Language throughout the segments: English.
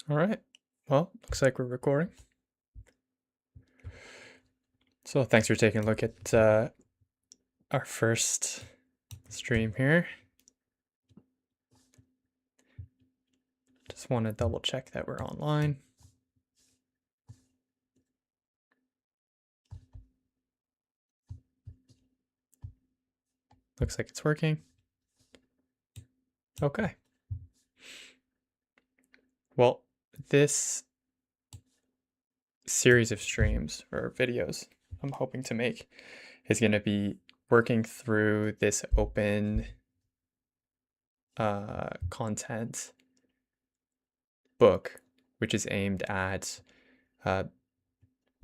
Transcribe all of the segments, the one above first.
All right. Well, looks like we're recording. So thanks for taking a look at our first stream here. Just want to double check that we're online. Looks like it's working. Okay. Well, this series of streams or videos I'm hoping to make is going to be working through this open content book, which is aimed at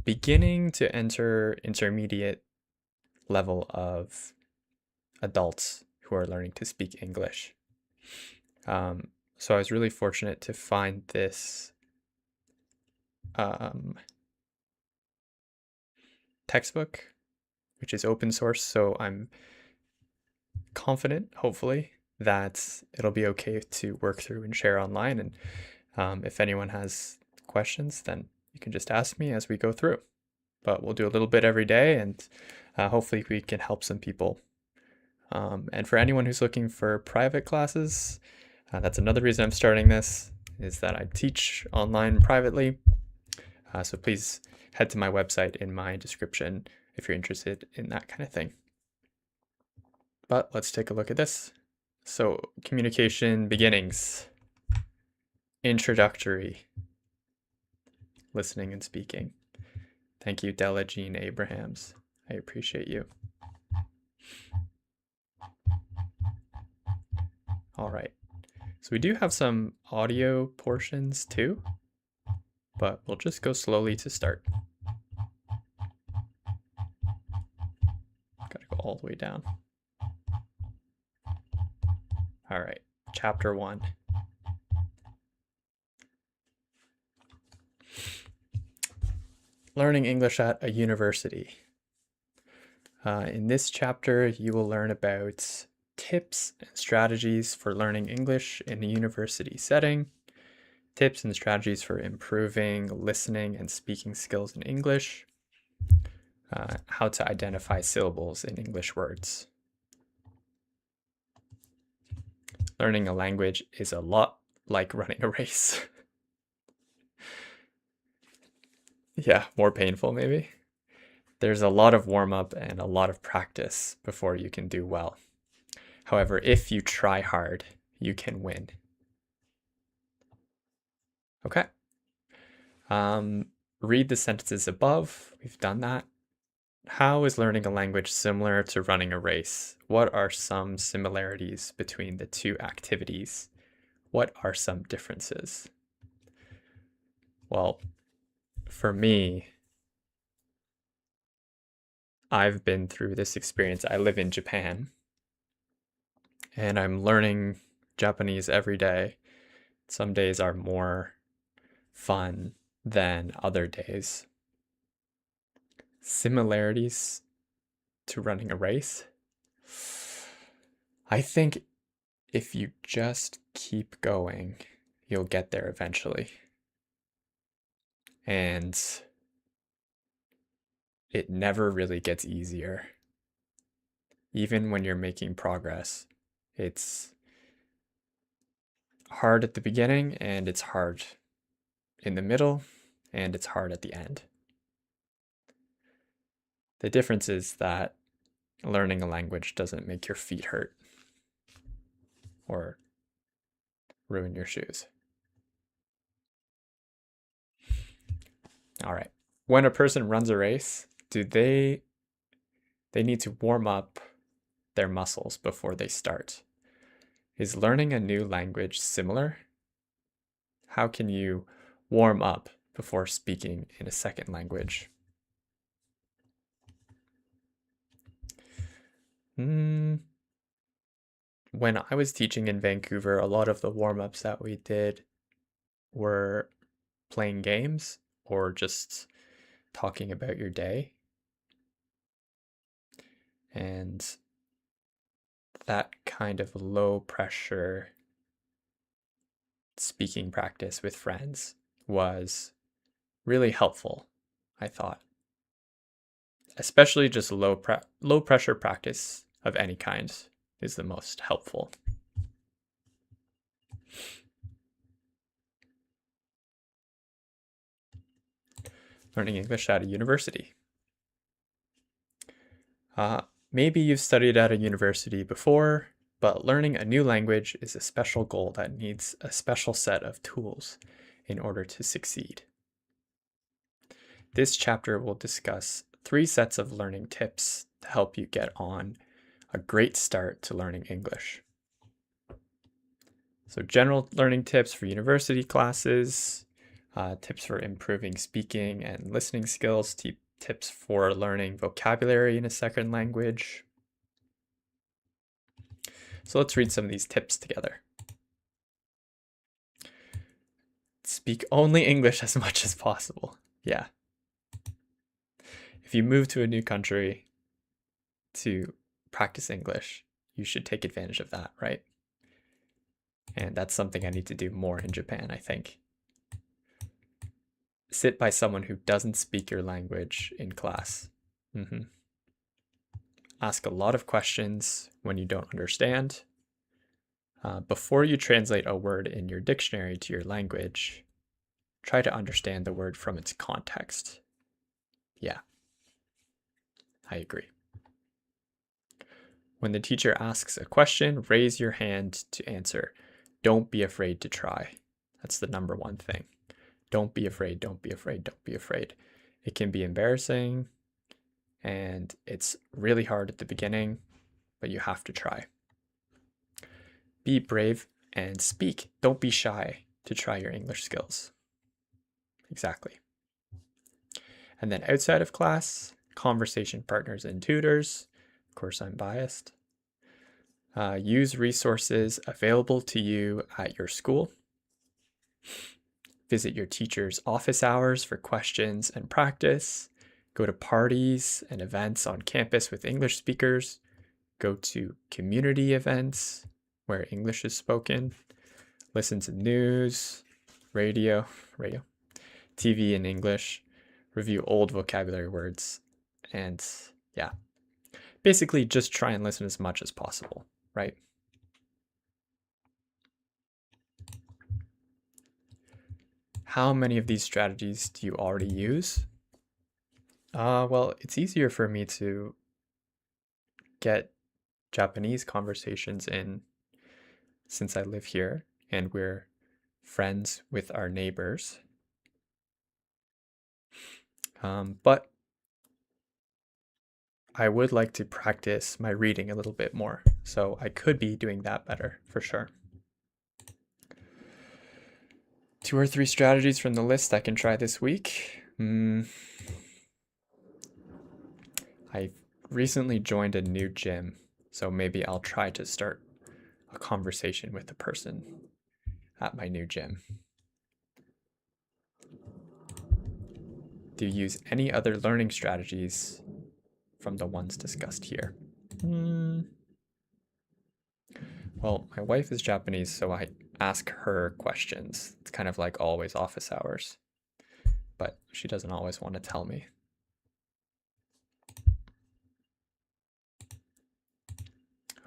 beginning to enter intermediate level of adults who are learning to speak English. So I was really fortunate to find this textbook, which is open source. So I'm confident, hopefully, that it'll be okay to work through and share online. And if anyone has questions, then you can just ask me as we go through. But we'll do a little bit every day, and hopefully we can help some people. And for anyone who's looking for private classes, that's another reason I'm starting this, is that I teach online privately. So please head to my website in my description if you're interested in that kind of thing. But let's take a look at this. So communication beginnings, introductory, listening and speaking. Thank you, Della Jean Abrahams. I appreciate you. All right. So we do have some audio portions too, but we'll just go slowly to start. Gotta go all the way down. All right, chapter 1. Learning English at a university. In this chapter, you will learn about tips and strategies for learning English in a university setting, tips and strategies for improving listening and speaking skills in English, how to identify syllables in English words. Learning a language is a lot like running a race. Yeah, more painful maybe. There's a lot of warm-up and a lot of practice before you can do well. However, if you try hard, you can win. Okay. Read the sentences above. We've done that. How is learning a language similar to running a race? What are some similarities between the two activities? What are some differences? Well, for me, I've been through this experience. I live in Japan, and I'm learning Japanese every day. Some days are more fun than other days. Similarities to running a race? I think if you just keep going, you'll get there eventually. And it never really gets easier. Even when you're making progress, it's hard at the beginning, and it's hard in the middle, and it's hard at the end. The difference is that learning a language doesn't make your feet hurt or ruin your shoes. All right. When a person runs a race, do they need to warm up their muscles before they start? Is learning a new language similar? How can you warm up before speaking in a second language? When I was teaching in Vancouver, a lot of the warm-ups that we did were playing games or just talking about your day. And that kind of low pressure speaking practice with friends was really helpful, I thought. Especially just low pressure practice of any kind is the most helpful. Learning English at a university. Maybe you've studied at a university before, but learning a new language is a special goal that needs a special set of tools in order to succeed. This chapter will discuss 3 sets of learning tips to help you get on a great start to learning English. So general learning tips for university classes, tips for improving speaking and listening skills, tips for learning vocabulary in a second language. So let's read some of these tips together. Speak only English as much as possible. Yeah. If you move to a new country to practice English, you should take advantage of that, right? And that's something I need to do more in Japan, I think. Sit by someone who doesn't speak your language in class. Ask a lot of questions when you don't understand. Before you translate a word in your dictionary to your language, try to understand the word from its context. Yeah, I agree. When the teacher asks a question, raise your hand to answer. Don't be afraid to try. That's the number one thing. Don't be afraid, don't be afraid, don't be afraid. It can be embarrassing and it's really hard at the beginning, but you have to try. Be brave and speak. Don't be shy to try your English skills. Exactly. And then outside of class, conversation partners and tutors. Of course, I'm biased. Use resources available to you at your school. Visit your teacher's office hours for questions and practice. Go to parties and events on campus with English speakers. Go to community events where English is spoken. Listen to news, radio, TV in English. Review old vocabulary words. And yeah, basically just try and listen as much as possible, right? How many of these strategies do you already use? Well, it's easier for me to get Japanese conversations in since I live here and we're friends with our neighbors. But I would like to practice my reading a little bit more, so I could be doing that better for sure. 2 or 3 strategies from the list I can try this week. I recently joined a new gym, so maybe I'll try to start a conversation with the person at my new gym. Do you use any other learning strategies from the ones discussed here? Well, my wife is Japanese, so I ask her questions. It's kind of like always office hours, but she doesn't always want to tell me.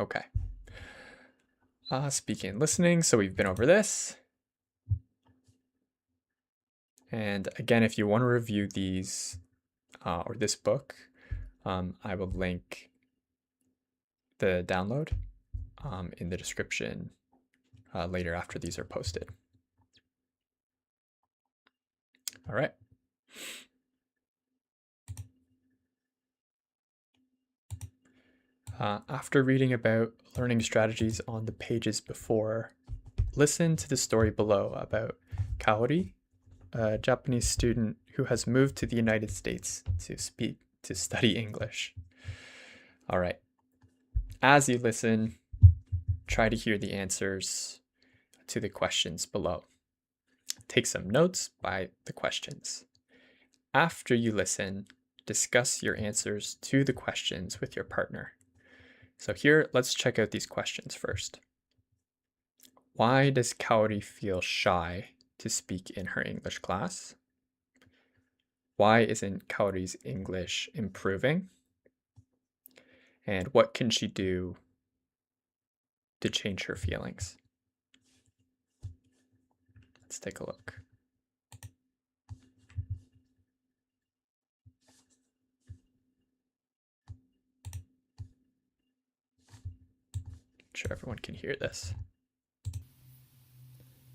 Okay. Speaking and listening, so we've been over this. And again, if you want to review these or this book, I will link the download in the description later after these are posted. All right. After reading about learning strategies on the pages before, listen to the story below about Kaori, a Japanese student who has moved to the United States to study English. All right. As you listen, try to hear the answers to the questions below. Take some notes by the questions. After you listen, discuss your answers to the questions with your partner. So here, let's check out these questions first. Why does Kaori feel shy to speak in her English class? Why isn't Kaori's English improving? And what can she do to change her feelings? Let's take a look. I'm sure everyone can hear this.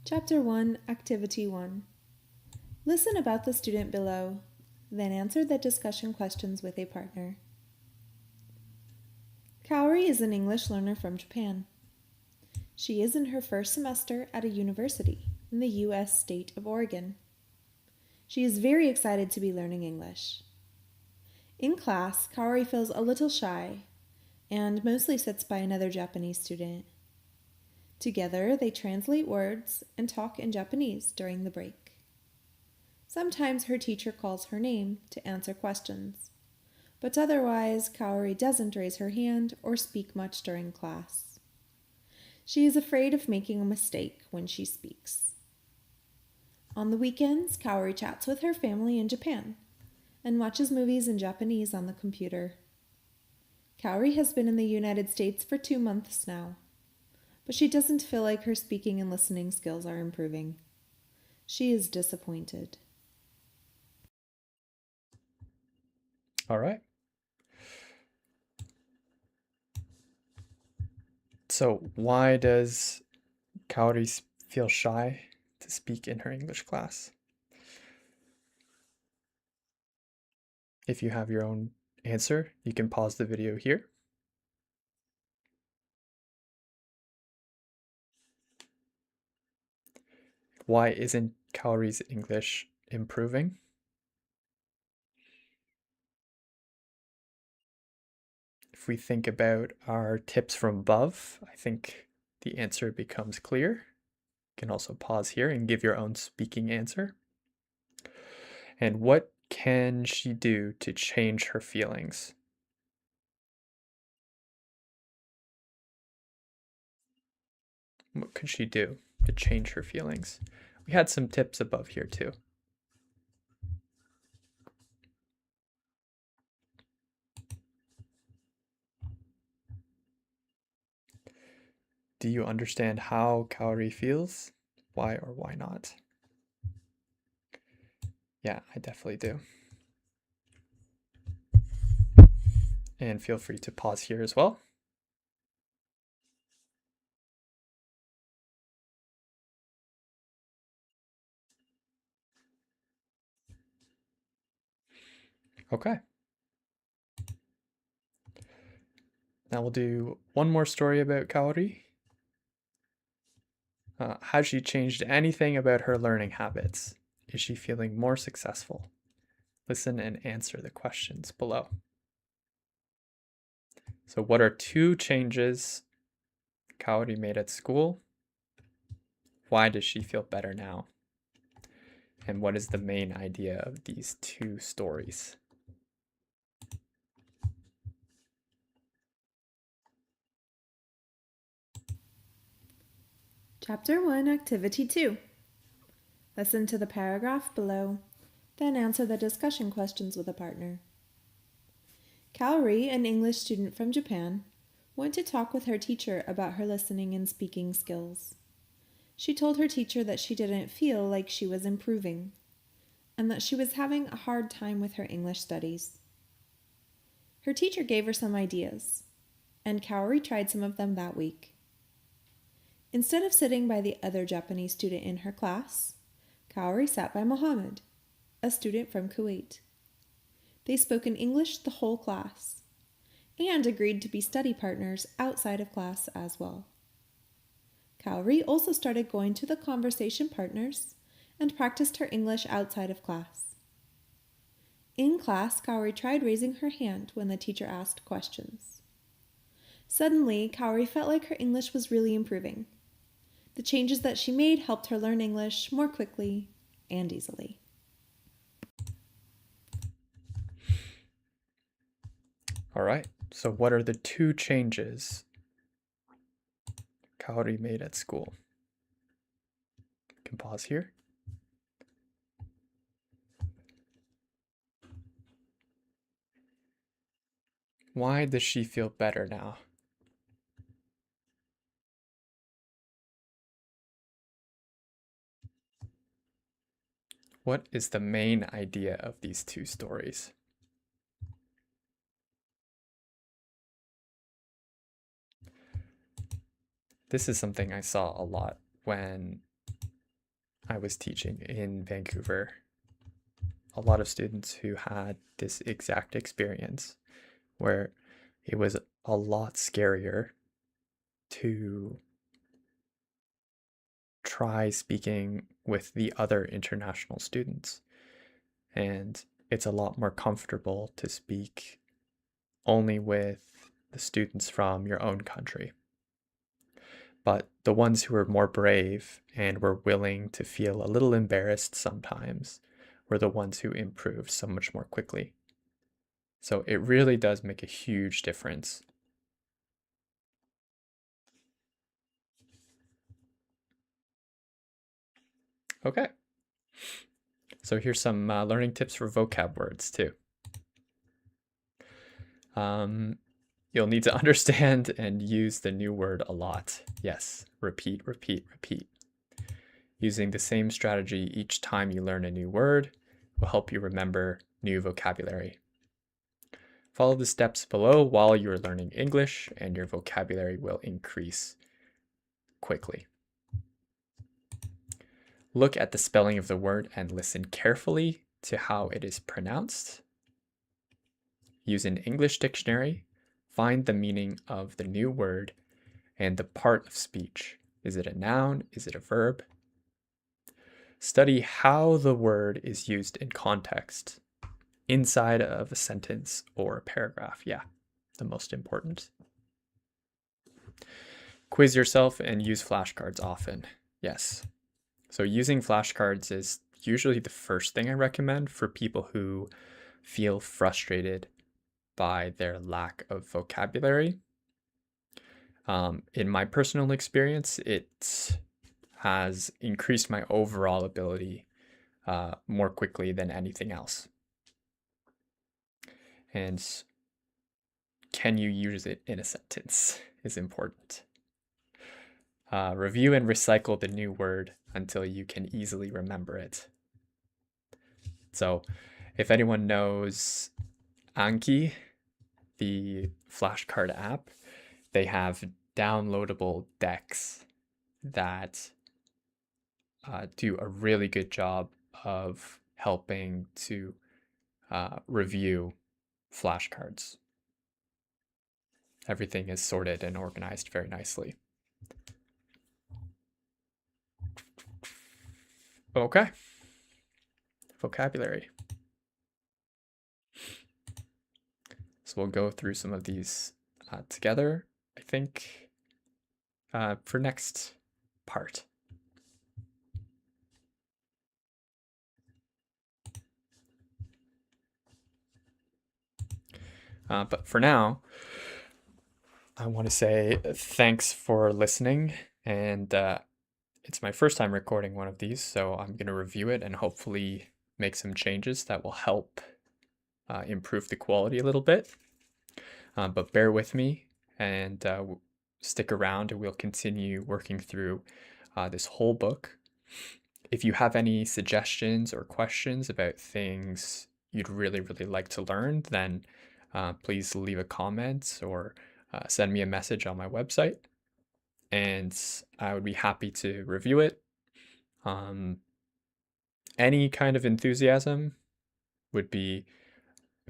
Chapter 1, Activity 1. Listen about the student below, then answer the discussion questions with a partner. Kaori is an English learner from Japan. She is in her first semester at a university in the U.S. state of Oregon. She is very excited to be learning English. In class, Kaori feels a little shy and mostly sits by another Japanese student. Together, they translate words and talk in Japanese during the break. Sometimes her teacher calls her name to answer questions, but otherwise, Kaori doesn't raise her hand or speak much during class. She is afraid of making a mistake when she speaks. On the weekends, Kaori chats with her family in Japan and watches movies in Japanese on the computer. Kaori has been in the United States for 2 months now, but she doesn't feel like her speaking and listening skills are improving. She is disappointed. All right. So why does Kaori feel shy to speak in her English class? If you have your own answer, you can pause the video here. Why isn't Kaori's English improving? If we think about our tips from above, I think the answer becomes clear. You can also pause here and give your own speaking answer. And what can she do to change her feelings? What could she do to change her feelings? We had some tips above here too. Do you understand how Kaori feels? Why or why not? Yeah, I definitely do. And feel free to pause here as well. Okay. Now we'll do one more story about Kaori. Has she changed anything about her learning habits? Is she feeling more successful? Listen and answer the questions below. So what are 2 changes Kaori made at school? Why does she feel better now? And what is the main idea of these 2 stories? Chapter 1, Activity 2. Listen to the paragraph below, then answer the discussion questions with a partner. Kaori, an English student from Japan, went to talk with her teacher about her listening and speaking skills. She told her teacher that she didn't feel like she was improving, and that she was having a hard time with her English studies. Her teacher gave her some ideas, and Kaori tried some of them that week. Instead of sitting by the other Japanese student in her class, Kaori sat by Mohammed, a student from Kuwait. They spoke in English the whole class, and agreed to be study partners outside of class as well. Kaori also started going to the conversation partners and practiced her English outside of class. In class, Kaori tried raising her hand when the teacher asked questions. Suddenly, Kaori felt like her English was really improving. The changes that she made helped her learn English more quickly and easily. All right, so what are the 2 changes Kaori made at school? can pause here. Why does she feel better now? What is the main idea of these two stories? This is something I saw a lot when I was teaching in Vancouver. A lot of students who had this exact experience where it was a lot scarier to try speaking with the other international students. And it's a lot more comfortable to speak only with the students from your own country. But the ones who were more brave and were willing to feel a little embarrassed sometimes were the ones who improved so much more quickly. So it really does make a huge difference. Okay. So here's some learning tips for vocab words too. You'll need to understand and use the new word a lot. Yes, repeat, repeat, repeat. Using the same strategy each time you learn a new word will help you remember new vocabulary. Follow the steps below while you're learning English, and your vocabulary will increase quickly. Look at the spelling of the word and listen carefully to how it is pronounced. Use an English dictionary. Find the meaning of the new word and the part of speech. Is it a noun? Is it a verb? Study how the word is used in context, inside of a sentence or a paragraph. Yeah, the most important. Quiz yourself and use flashcards often. Yes. So using flashcards is usually the first thing I recommend for people who feel frustrated by their lack of vocabulary. In my personal experience, it has increased my overall ability more quickly than anything else. And can you use it in a sentence is important. Review and recycle the new word until you can easily remember it. So if anyone knows Anki, the flashcard app, they have downloadable decks that do a really good job of helping to review flashcards. Everything is sorted and organized very nicely. Okay. Vocabulary. So we'll go through some of these together, I think, for next part. But for now, I want to say thanks for listening. And it's my first time recording one of these, so I'm going to review it and hopefully make some changes that will help improve the quality a little bit. But bear with me and stick around, and we'll continue working through this whole book. If you have any suggestions or questions about things you'd really, really like to learn, then please leave a comment or send me a message on my website, and I would be happy to review it. Any kind of enthusiasm would be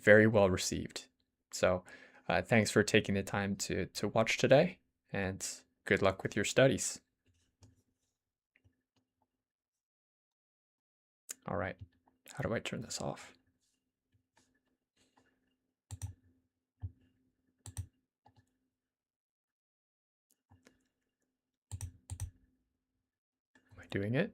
very well received. So thanks for taking the time to watch today, and good luck with your studies. All right, how do I turn this off? Am I doing it?